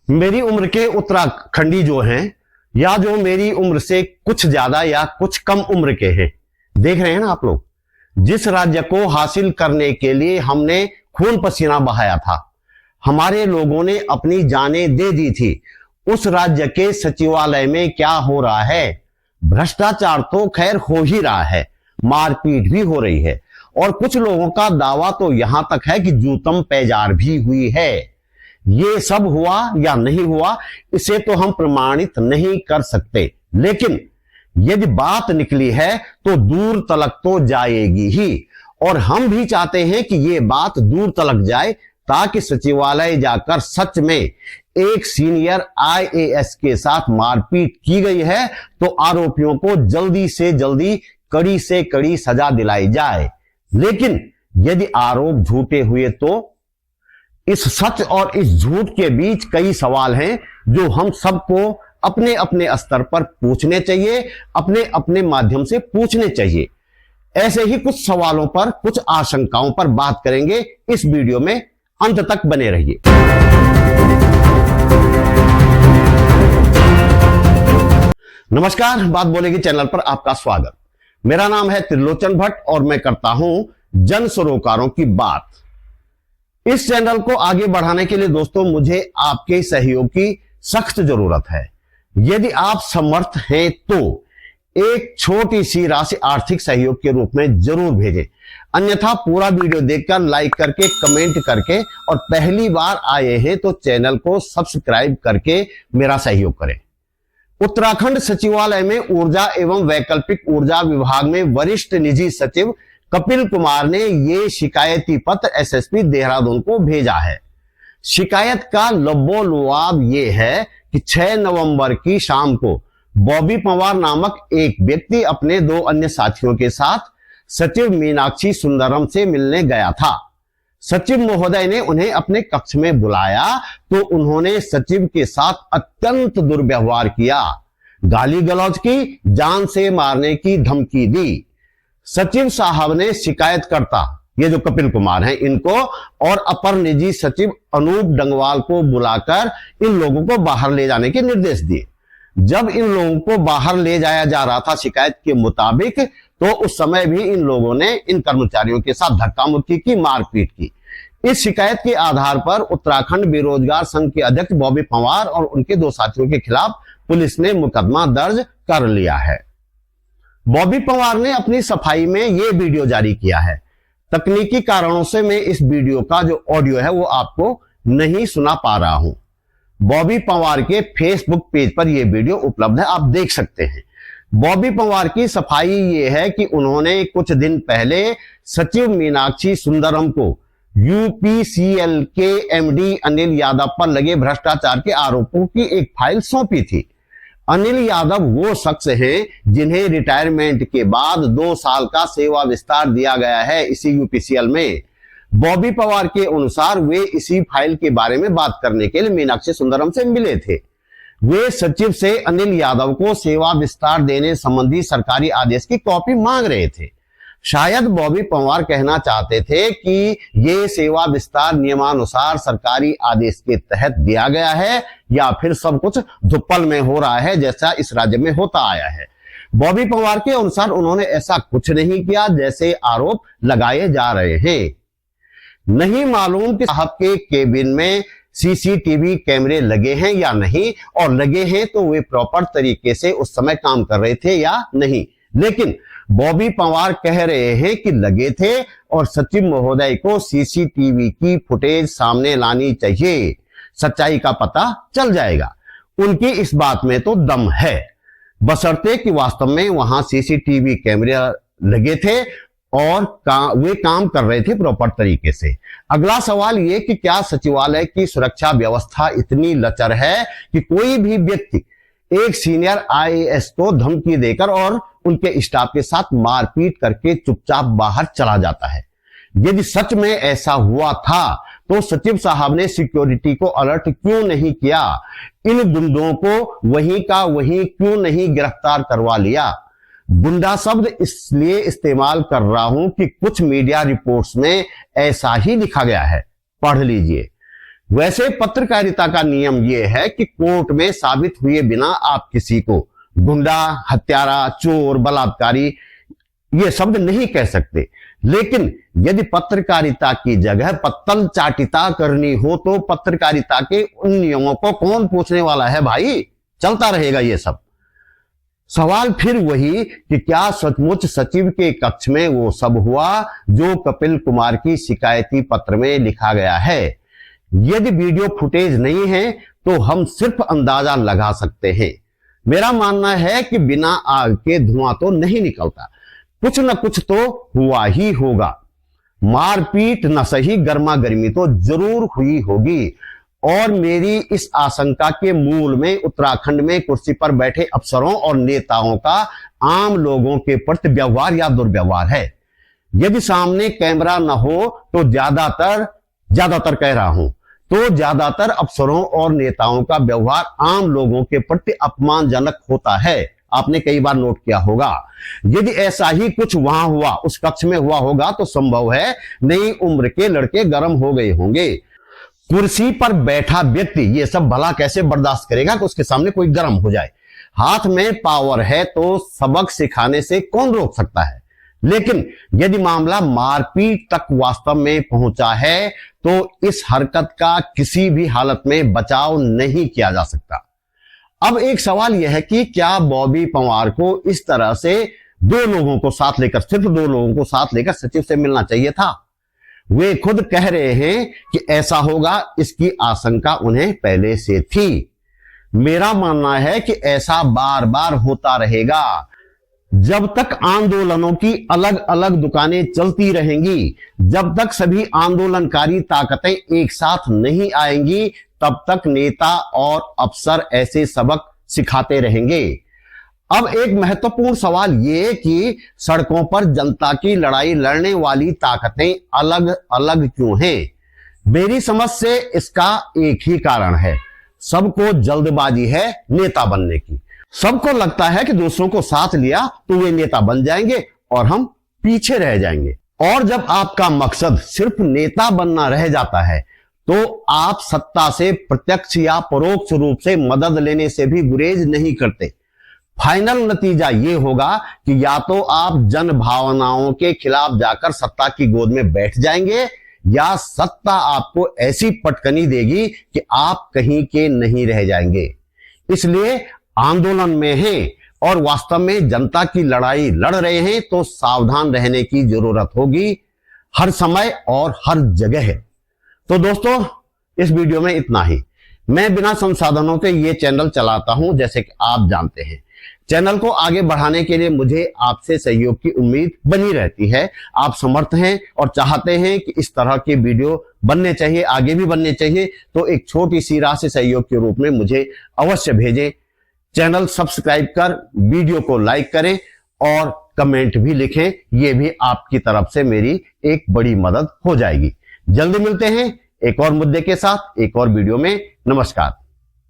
मेरी उम्र के उत्तराखंडी जो हैं या जो मेरी उम्र से कुछ ज्यादा या कुछ कम उम्र के हैं, देख रहे हैं ना आप लोग, जिस राज्य को हासिल करने के लिए हमने खून पसीना बहाया था, हमारे लोगों ने अपनी जानें दे दी थी, उस राज्य के सचिवालय में क्या हो रहा है? भ्रष्टाचार तो खैर हो ही रहा है, मारपीट भी हो रही है और कुछ लोगों का दावा तो यहां तक है कि जूतम पैजार भी हुई है। ये सब हुआ या नहीं हुआ, इसे तो हम प्रमाणित नहीं कर सकते, लेकिन यदि बात निकली है तो दूर तलक तो जाएगी ही। और हम भी चाहते हैं कि ये बात दूर तलक जाए, ताकि सचिवालय जाकर सच में एक सीनियर IAS के साथ मारपीट की गई है तो आरोपियों को जल्दी से जल्दी कड़ी से कड़ी सजा दिलाई जाए। लेकिन यदि आरोप झूठे हुए तो इस सच और इस झूठ के बीच कई सवाल हैं जो हम सबको अपने अपने स्तर पर पूछने चाहिए, अपने अपने माध्यम से पूछने चाहिए। ऐसे ही कुछ सवालों पर, कुछ आशंकाओं पर बात करेंगे। इस वीडियो में अंत तक बने रहिए। नमस्कार, बात बोलेगी चैनल पर आपका स्वागत। मेरा नाम है त्रिलोचन भट्ट और मैं करता हूं जन सरोकारों की बात। इस चैनल को आगे बढ़ाने के लिए दोस्तों मुझे आपके सहयोग की सख्त जरूरत है। यदि आप समर्थ हैं तो एक छोटी सी राशि आर्थिक सहयोग के रूप में जरूर भेजें, अन्यथा पूरा वीडियो देखकर लाइक करके, कमेंट करके और पहली बार आए हैं तो चैनल को सब्सक्राइब करके मेरा सहयोग करें। उत्तराखंड सचिवालय में ऊर्जा एवं वैकल्पिक ऊर्जा विभाग में वरिष्ठ निजी सचिव कपिल कुमार ने ये शिकायती पत्र SSP देहरादून को भेजा है। शिकायत का लबोलुआब ये है कि 6 नवंबर की शाम को बॉबी पंवार नामक एक व्यक्ति अपने 2 अन्य साथियों के साथ सचिव मीनाक्षी सुंदरम से मिलने गया था। सचिव महोदय ने उन्हें अपने कक्ष में बुलाया तो उन्होंने सचिव के साथ अत्यंत दुर्व्यवहार किया, गाली गलौज की, जान से मारने की धमकी दी। सचिव साहब ने शिकायतकर्ता, ये जो कपिल कुमार हैं, इनको और अपर निजी सचिव अनूप डंगवाल को बुलाकर इन लोगों को बाहर ले जाने के निर्देश दिए। जब इन लोगों को बाहर ले जाया जा रहा था शिकायत के मुताबिक, तो उस समय भी इन लोगों ने इन कर्मचारियों के साथ धक्का मुक्की की, मारपीट की। इस शिकायत के आधार पर उत्तराखंड बेरोजगार संघ के अध्यक्ष बॉबी पंवार और उनके 2 साथियों के खिलाफ पुलिस ने मुकदमा दर्ज कर लिया है। बॉबी पंवार ने अपनी सफाई में यह वीडियो जारी किया है। तकनीकी कारणों से मैं इस वीडियो का जो ऑडियो है वो आपको नहीं सुना पा रहा हूं। बॉबी पंवार के फेसबुक पेज पर यह वीडियो उपलब्ध है, आप देख सकते हैं। बॉबी पंवार की सफाई ये है कि उन्होंने कुछ दिन पहले सचिव मीनाक्षी सुंदरम को UPCL के MD अनिल यादव पर लगे भ्रष्टाचार के आरोपों की एक फाइल सौंपी थी। अनिल यादव वो शख्स हैं जिन्हें रिटायरमेंट के बाद 2 साल का सेवा विस्तार दिया गया है इसी UPCL में। बॉबी पंवार के अनुसार वे इसी फाइल के बारे में बात करने के लिए मीनाक्षी सुंदरम से मिले थे। वे सचिव से अनिल यादव को सेवा विस्तार देने संबंधी सरकारी आदेश की कॉपी मांग रहे थे। शायद बॉबी पंवार कहना चाहते थे कि ये सेवा विस्तार नियमानुसार सरकारी आदेश के तहत दिया गया है या फिर सब कुछ धुप्पल में हो रहा है जैसा इस राज्य में होता आया है। बॉबी पंवार के अनुसार उन्होंने ऐसा कुछ नहीं किया जैसे आरोप लगाए जा रहे हैं। नहीं मालूम कि साहब के केबिन में CCTV कैमरे लगे हैं या नहीं, और लगे हैं तो वे प्रॉपर तरीके से उस समय काम कर रहे थे या नहीं। लेकिन बॉबी पंवार कह रहे हैं कि लगे थे और सचिव महोदय को CCTV की फुटेज सामने लानी चाहिए, सच्चाई का पता चल जाएगा। उनकी इस बात में तो दम है, बशर्ते कि वास्तव में वहां CCTV कैमरे लगे थे और वे काम कर रहे थे प्रॉपर तरीके से। अगला सवाल ये कि क्या सचिवालय की सुरक्षा व्यवस्था इतनी लचर है कि कोई भी व्यक्ति एक सीनियर IAS को धमकी देकर और उनके स्टाफ के साथ मारपीट करके चुपचाप बाहर चला जाता है? यदि सच में ऐसा हुआ था तो सचिव साहब ने सिक्योरिटी को अलर्ट क्यों नहीं किया? इन गुंडों को वहीं का वहीं क्यों नहीं गिरफ्तार करवा लिया? गुंडा शब्द इसलिए इस्तेमाल कर रहा हूं कि कुछ मीडिया रिपोर्ट्स में ऐसा ही लिखा गया है, पढ़ लीजिए। वैसे पत्रकारिता का नियम यह है कि कोर्ट में साबित हुए बिना आप किसी को गुंडा, हत्यारा, चोर, बलात्कारी ये शब्द नहीं कह सकते। लेकिन यदि पत्रकारिता की जगह पत्तल चाटिता करनी हो तो पत्रकारिता के उन नियमों को कौन पूछने वाला है भाई, चलता रहेगा ये सब। सवाल फिर वही कि क्या सचमुच सचिव के कक्ष में वो सब हुआ जो कपिल कुमार की शिकायती पत्र में लिखा गया है। यदि वीडियो फुटेज नहीं है तो हम सिर्फ अंदाजा लगा सकते हैं। मेरा मानना है कि बिना आग के धुआं तो नहीं निकलता, कुछ न कुछ तो हुआ ही होगा। मारपीट न सही, गर्मा गर्मी तो जरूर हुई होगी। और मेरी इस आशंका के मूल में उत्तराखंड में कुर्सी पर बैठे अफसरों और नेताओं का आम लोगों के प्रति व्यवहार या दुर्व्यवहार है। यदि सामने कैमरा न हो तो ज्यादातर कह रहा हूं तो ज्यादातर अफसरों और नेताओं का व्यवहार आम लोगों के प्रति अपमानजनक होता है। आपने कई बार नोट किया होगा। यदि ऐसा ही कुछ वहां हुआ, उस कक्ष में हुआ होगा, तो संभव है नई उम्र के लड़के गर्म हो गए होंगे। कुर्सी पर बैठा व्यक्ति ये सब भला कैसे बर्दाश्त करेगा कि उसके सामने कोई गर्म हो जाए। हाथ में पावर है तो सबक सिखाने से कौन रोक सकता है। लेकिन यदि मामला मारपीट तक वास्तव में पहुंचा है तो इस हरकत का किसी भी हालत में बचाव नहीं किया जा सकता। अब एक सवाल यह है कि क्या बॉबी पंवार को इस तरह से सिर्फ दो लोगों को साथ लेकर सचिव से मिलना चाहिए था। वे खुद कह रहे हैं कि ऐसा होगा, इसकी आशंका उन्हें पहले से थी। मेरा मानना है कि ऐसा बार बार होता रहेगा जब तक आंदोलनों की अलग अलग दुकानें चलती रहेंगी, जब तक सभी आंदोलनकारी ताकतें एक साथ नहीं आएंगी, तब तक नेता और अफसर ऐसे सबक सिखाते रहेंगे। अब एक महत्वपूर्ण सवाल ये कि सड़कों पर जनता की लड़ाई लड़ने वाली ताकतें अलग अलग क्यों हैं? मेरी समझ से इसका एक ही कारण है, सबको जल्दबाजी है नेता बनने की। सबको लगता है कि दूसरों को साथ लिया तो वे नेता बन जाएंगे और हम पीछे रह जाएंगे। और जब आपका मकसद सिर्फ नेता बनना रह जाता है तो आप सत्ता से प्रत्यक्ष या परोक्ष रूप से मदद लेने से भी गुरेज नहीं करते। फाइनल नतीजा यह होगा कि या तो आप जन भावनाओं के खिलाफ जाकर सत्ता की गोद में बैठ जाएंगे या सत्ता आपको ऐसी पटकनी देगी कि आप कहीं के नहीं रह जाएंगे। इसलिए आंदोलन में हैं और वास्तव में जनता की लड़ाई लड़ रहे हैं तो सावधान रहने की जरूरत होगी हर समय और हर जगह। तो दोस्तों, इस वीडियो में इतना ही। मैं बिना संसाधनों के ये चैनल चलाता हूं, जैसे कि आप जानते हैं। चैनल को आगे बढ़ाने के लिए मुझे आपसे सहयोग की उम्मीद बनी रहती है। आप समर्थ हैं और चाहते हैं कि इस तरह के वीडियो बनने चाहिए, आगे भी बनने चाहिए, तो एक छोटी सी राशि सहयोग के रूप में मुझे अवश्य भेजें। चैनल सब्सक्राइब कर वीडियो को लाइक करें और कमेंट भी लिखें, यह भी आपकी तरफ से मेरी एक बड़ी मदद हो जाएगी। जल्दी मिलते हैं एक और मुद्दे के साथ, एक और वीडियो में। नमस्कार।